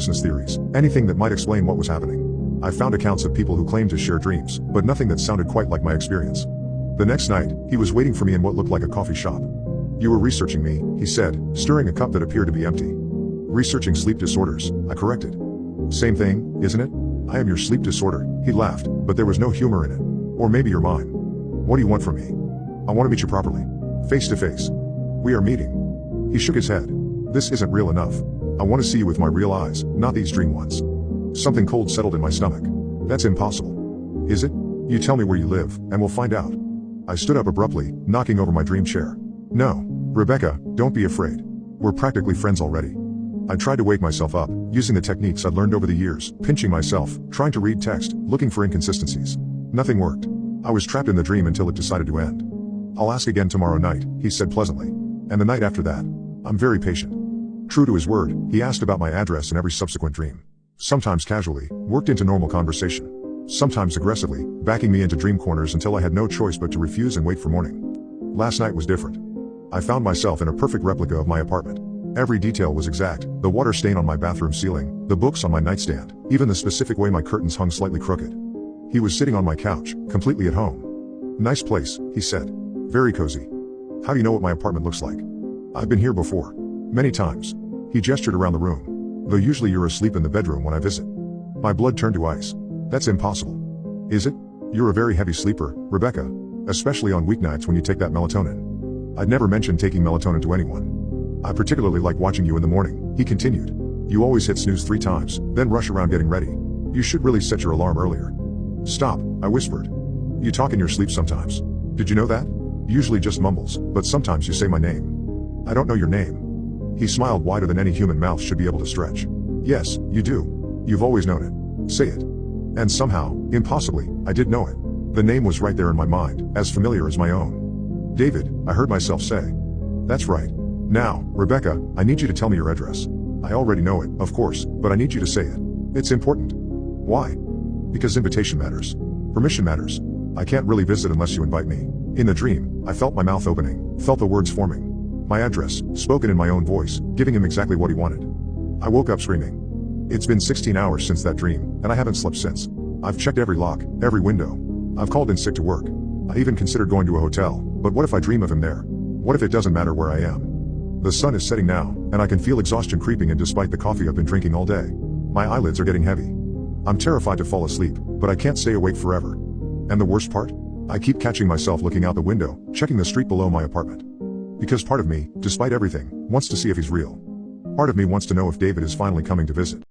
business theories, anything that might explain what was happening. I found accounts of people who claimed to share dreams, but nothing that sounded quite like my experience. The next night, he was waiting for me in what looked like a coffee shop. "You were researching me," he said, stirring a cup that appeared to be empty. "Researching sleep disorders," I corrected. "Same thing, isn't it? I am your sleep disorder," he laughed, but there was no humor in it. "Or maybe you're mine. What do you want from me?" "I want to meet you properly. Face to face." "We are meeting." He shook his head. "This isn't real enough. I want to see you with my real eyes, not these dream ones." Something cold settled in my stomach. "That's impossible." "Is it? You tell me where you live, and we'll find out." I stood up abruptly, knocking over my dream chair. "No, Rebecca, don't be afraid. We're practically friends already." I tried to wake myself up, using the techniques I'd learned over the years, pinching myself, trying to read text, looking for inconsistencies. Nothing worked. I was trapped in the dream until it decided to end. "I'll ask again tomorrow night," he said pleasantly. And the night after that. I'm very patient. True to his word, he asked about my address in every subsequent dream. Sometimes casually, worked into normal conversation. Sometimes aggressively, backing me into dream corners until I had no choice but to refuse and wait for morning. Last night was different. I found myself in a perfect replica of my apartment. Every detail was exact, the water stain on my bathroom ceiling, the books on my nightstand, even the specific way my curtains hung slightly crooked. He was sitting on my couch, completely at home. "Nice place," he said. "Very cozy. How do you know what my apartment looks like?" "I've been here before. Many times." He gestured around the room. "Though usually you're asleep in the bedroom when I visit." My blood turned to ice. "That's impossible." "Is it? You're a very heavy sleeper, Rebecca. Especially on weeknights when you take that melatonin." I'd never mentioned taking melatonin to anyone. "I particularly like watching you in the morning," he continued. "You always hit snooze 3 times, then rush around getting ready. You should really set your alarm earlier." "Stop," I whispered. "You talk in your sleep sometimes. Did you know that? Usually just mumbles, but sometimes you say my name." "I don't know your name." He smiled wider than any human mouth should be able to stretch. "Yes, you do. You've always known it. Say it." And somehow, impossibly, I did know it. The name was right there in my mind, as familiar as my own. "David," I heard myself say. "That's right. Now, Rebecca, I need you to tell me your address." "I already know it, of course, but I need you to say it. It's important." "Why?" "Because invitation matters. Permission matters. I can't really visit unless you invite me." In the dream, I felt my mouth opening, felt the words forming. My address, spoken in my own voice, giving him exactly what he wanted. I woke up screaming. It's been 16 hours since that dream, and I haven't slept since. I've checked every lock, every window. I've called in sick to work. I even considered going to a hotel, but what if I dream of him there? What if it doesn't matter where I am? The sun is setting now, and I can feel exhaustion creeping in despite the coffee I've been drinking all day. My eyelids are getting heavy. I'm terrified to fall asleep, but I can't stay awake forever. And the worst part? I keep catching myself looking out the window, checking the street below my apartment. Because part of me, despite everything, wants to see if he's real. Part of me wants to know if David is finally coming to visit.